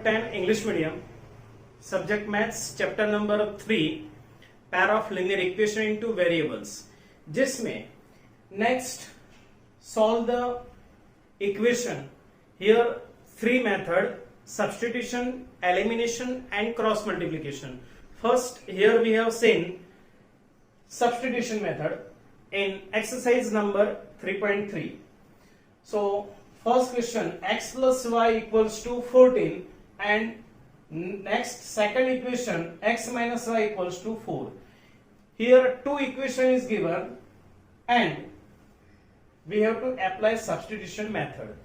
10 English medium, subject maths, chapter number 3, pair of linear equation into variables, जिसमें next solve the equation. Here three method: substitution, elimination and cross multiplication. First, here we have seen substitution method in exercise number 3.3. So first question, x plus y equals to 14, and next second equation, x minus y equals to 4. Here two equation is given and we have to apply substitution method.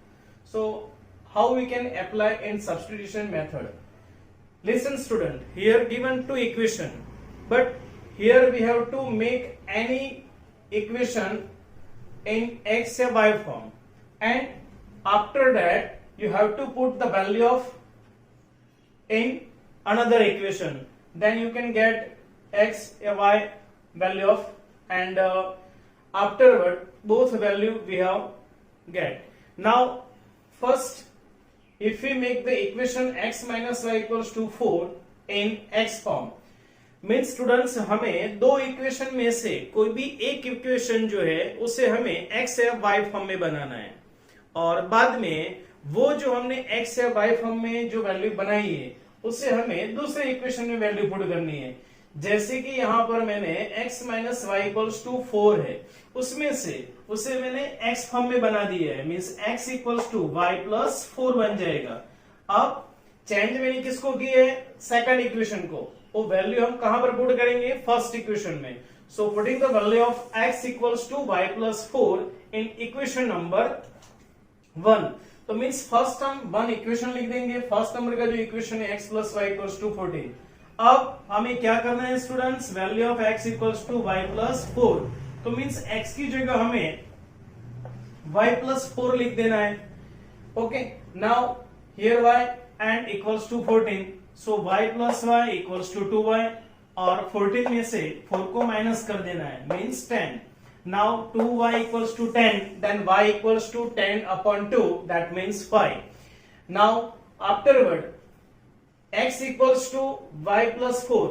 So how we can apply in substitution method? Listen student, here given two equation, but here we have to make any equation in x or y form, and after that you have to put the value of in another equation, then you can get x or y value of, and afterward both value we have get. Now first, if we make the equation x minus y equals to 4 in x form, means students हमें दो equation में से कोई भी एक equation जो है उसे हमें x या y फॉर्म में बनाना है, और बाद में वो जो हमने x या y फॉर्म में जो वैल्यू बनाई है उसे हमें दूसरे इक्वेशन में वैल्यू पुट करनी है. जैसे कि यहाँ पर मैंने x minus y equals to 4 है, उसमें से उसे मैंने x फॉर्म में बना दिया है, means x equals to y plus 4 बन जाएगा. अब चेंज मैंने किसको की है? सेकंड इक्वेशन को. वो वैल्यू हम कहां पर पुट करेंगे? फर्स्ट इक्वेशन में. So putting the value of x equals to y plus 4 in equation number 1. तो मीन्स फर्स्ट हम वन इक्वेशन लिख देंगे. फर्स्ट नंबर का जो इक्वेशन है x plus y equals to 14. अब हमें क्या करना है students? Value of x equals to y plus 4. तो मीन्स x की जगह हमें y प्लस 4 लिख देना है. Okay, now here y and equals to 14. So y plus y equals to 2y, और 14 में से 4 को माइनस कर देना है, means 10. Now 2y equals to 10, then y equals to 10 upon 2, that means 5. Now afterward x equals to y plus 4.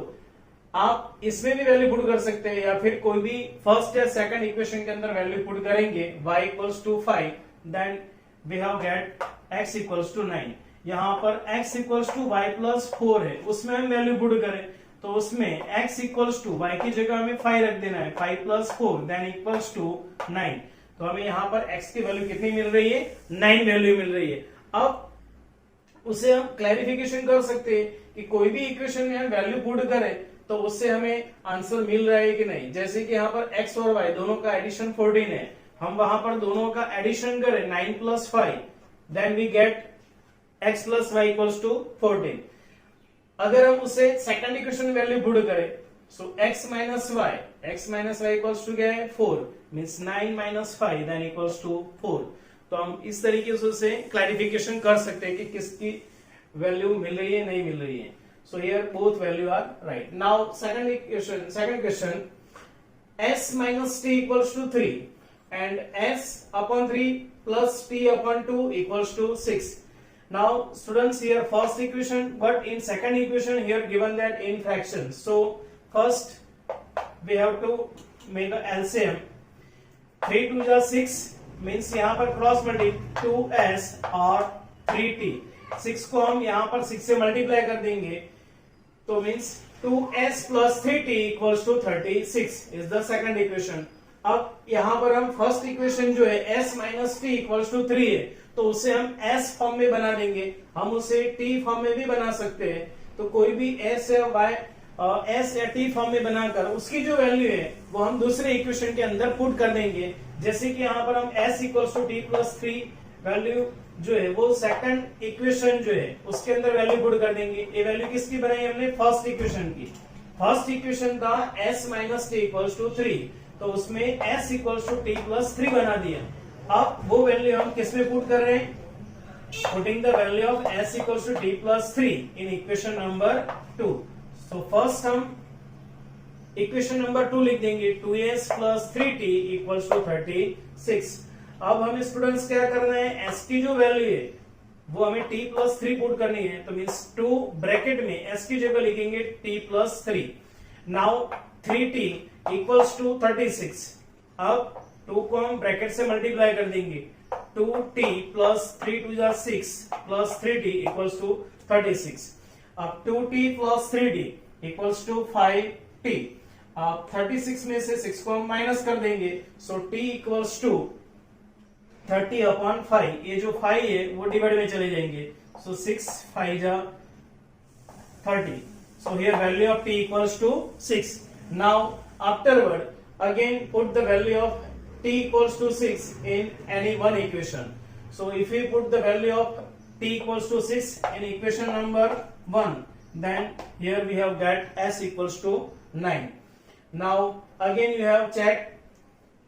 आप इसमें भी वैल्यू पुट कर सकते हैं, या फिर कोई भी फर्स्ट या सेकंड इक्वेशन के अंदर वैल्यू पुट करेंगे. y equals to 5, then we have get x equals to 9. यहाँ पर x equals to y plus 4 है, उसमें हम वैल्यू पुट करें तो उसमें x इक्वल्स टू y की जगह हमें 5 रख देना है. 5 प्लस 4 देन इक्वल्स टू 9. तो हमें यहाँ पर x की वैल्यू कितनी मिल रही है? 9 वैल्यू मिल रही है. अब उसे हम क्लैरिफिकेशन कर सकते हैं कि कोई भी इक्वेशन में हम वैल्यू पुट करें तो उससे हमें आंसर मिल रहा है कि नहीं. जैसे कि यहाँ पर x और y दोनों का एडिशन 14 है, हम वहां पर दोनों का एडिशन करें 9 plus 5, then we get x plus y equals to 14. अगर हम उसे सेकंड इक्वेशन वैल्यू पुट करें, so x minus y equals to क्या है? 4, means 9 minus 5 then equals to 4. तो हम इस तरीके से उसे क्लैरिफिकेशन कर सकते हैं कि किसकी वैल्यू मिल रही है, नहीं मिल रही है. So here both value are right. Now second question, s minus t equals to 3 and s upon 3 plus t upon 2 equals to 6. Now students, here first equation, but in second equation here given that in fractions. So first we have to make the LCM. 3 2 जा 6, means यहाँ पर cross multi 2s और 3t. 6 को हम यहाँ पर 6 से multiply कर देंगे, तो means 2s plus 3t equals to 36 is the second equation. अब यहाँ पर हम फर्स्ट इक्वेशन जो है s minus t equals to 3 है, तो उसे हम s फॉर्म में बना देंगे. हम उसे t फॉर्म में भी बना सकते हैं. तो कोई भी s या y s या t फॉर्म में बनाकर उसकी जो वैल्यू है वो हम दूसरे इक्वेशन के अंदर पुट कर देंगे. जैसे कि यहाँ पर हम s equals to t plus 3 value जो है वो सेकंड इक्वेशन जो है उसके अंदर वैल्यू पुट कर देंगे. ये वैल्यू किसकी बनाई हमने? फर्स्ट इक्वेशन की. फर्स्ट इक्वेशन था s minus t equals to 3, तो उसमें s equals to t plus 3 बना दिया. अब वो वैल्यू हम किस में पुट कर रहे हैं? Putting the value of s equals to t plus 3 in equation number 2. So first हम इक्वेशन नंबर 2 लिख देंगे. 2s plus 3t equals to 36. अब हमें स्टूडेंट्स क्या करना है? s की जो वैल्यू है वो हमें t प्लस 3 पुट करनी है, तो मीन्स 2 ब्रैकेट में s की जगह लिखेंगे t plus 3. Now 3t equals to 36. अब 2 को हम ब्रैकेट से मल्टीप्लाई कर देंगे. 2t प्लस 3 टू जा 6 प्लस 3t इक्वल्स टू 36. अब 2t plus 3t equals to 5t. अब 36 में से 6 को हम माइनस कर देंगे, सो t इक्वल्स टू 30 अपॉन 5. ये जो 5 है वो डिवाइड में चले जाएंगे, सो 6 5 जा 30. So here value of t equals to 6. Now afterward again put the value of t equals to 6 in any one equation. So if we put the value of t equals to 6 in equation number 1, then here we have got s equals to 9. Now again you have checked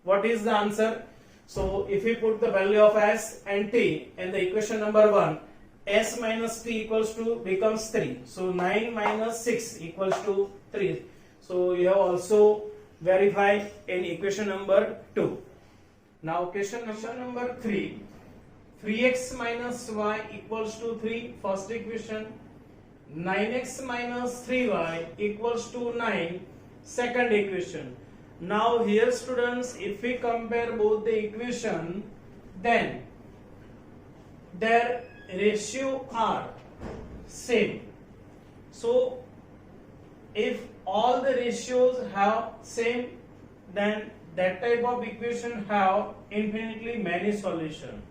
what is the answer. So if we put the value of s and t in the equation number 1, s minus t equals to becomes 3. So 9 minus 6 equals to 3. So you have also verified in equation number 2. Now question number 3. 3x minus y equals to 3, first equation. 9x minus 3y equals to 9, second equation. Now here students, if we compare both the equation, then their ratio are same. So if all the ratios have same, then that type of equation have infinitely many solution.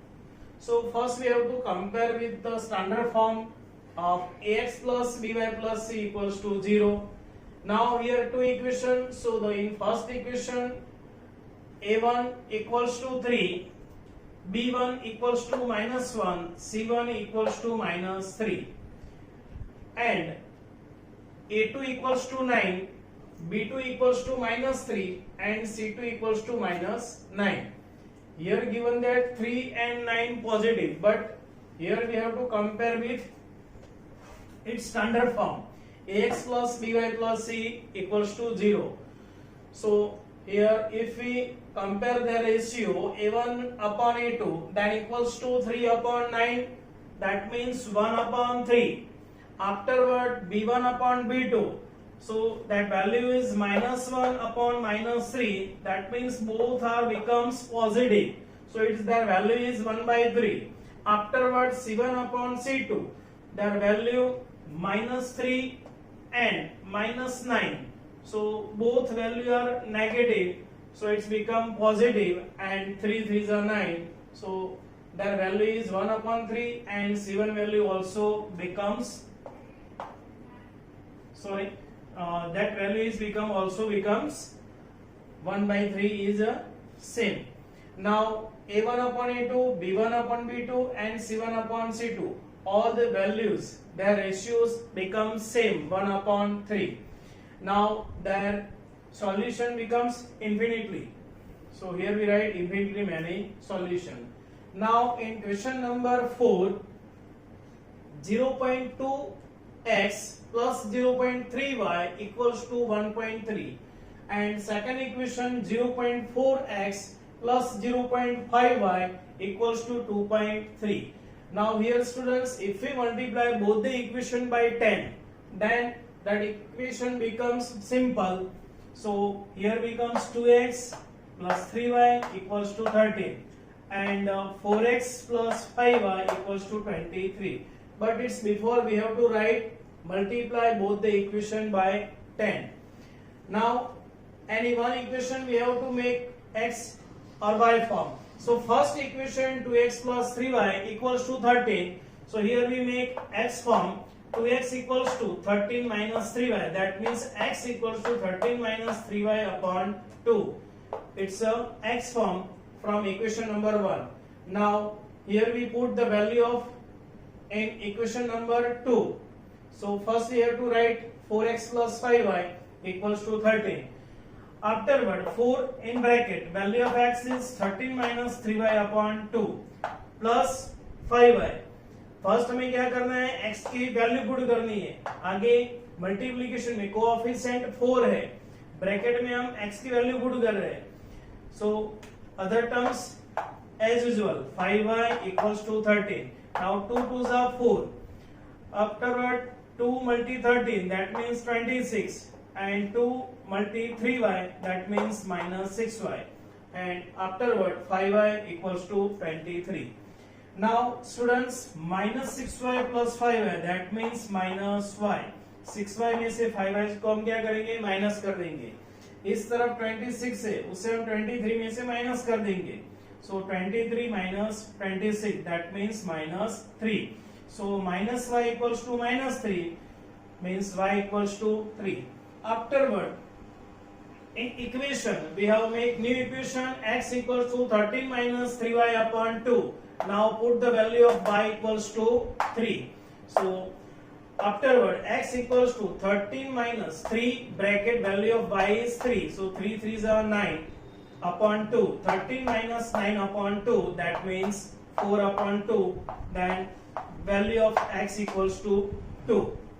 So first we have to compare with the standard form of ax plus by plus c equals to 0. Now here two equations. So the in first equation a1 equals to 3, b1 equals to minus 1, c1 equals to minus 3, and a2 equals to 9, b2 equals to minus 3, and c2 equals to minus 9. Here given that 3 and 9 positive, but here we have to compare with its standard form. Ax plus by plus c equals to 0. So here if we compare the ratio a1 upon a2, then equals to 3 upon 9, that means 1 upon 3. Afterward b1 upon b2, so that value is minus 1 upon minus 3, that means both are becomes positive, so its their value is 1 by 3. Afterward c1 upon c2, their value minus 3 and minus 9, so both value are negative, so it's become positive, and 3 3s are 9, so their value is 1 upon 3, and c1 value also becomes that value is becomes 1 by 3 is same. Now a1 upon a2, b1 upon b2, and c1 upon c2, all the values, their ratios become same, 1 upon 3. Now their solution becomes infinitely. So here we write infinitely many solution. Now in question number 4, 0.2x plus 0.3y equals to 1.3, and second equation 0.4x plus 0.5y equals to 2.3. Now here students, if we multiply both the equation by 10, then that equation becomes simple. So here becomes 2x plus 3y equals to 13, and 4x plus 5y equals to 23. But it's before we have to write multiply both the equation by 10. Now any one equation we have to make x or y form. So first equation 2x plus 3y equals to 13. So here we make x form. 2x equals to 13 minus 3y. That means x equals to 13 minus 3y upon 2. It's a x form from equation number 1. Now here we put the value of in equation number 2. So first we have to write 4x plus 5y equals to 13. Afterward 4 in bracket, value of x is 13 minus 3y upon 2 plus 5y. First हमें क्या करना है, x की value put करनी है. आगे multiplication में coefficient 4 है, ब्रैकेट में हम x की वैल्यू पुट कर रहे हैं. So other terms as usual 5y equals to 13. Now 2 2s are 4. Afterward 2 multi 13, that means 26, and 2 multi 3y, that means minus 6y, and afterward 5y equals to 23. Now students, minus 6y plus 5y, that means minus y. 6y में से 5y को हम क्या करेंगे, minus कर देंगे. इस तरफ 26 है, उसे हम 23 में से माइनस कर देंगे. So 23 minus 26, that means minus 3. So minus y equals to minus 3 means y equals to 3. Afterward, in equation we have make new equation x equals to 13 minus 3y upon 2. Now put the value of y equals to 3. So afterward x equals to 13 minus 3 bracket value of y is 3. So 3 3s are 9 upon 2. 13 minus 9 upon 2, that means 4 upon 2. Then value of x equals to 2.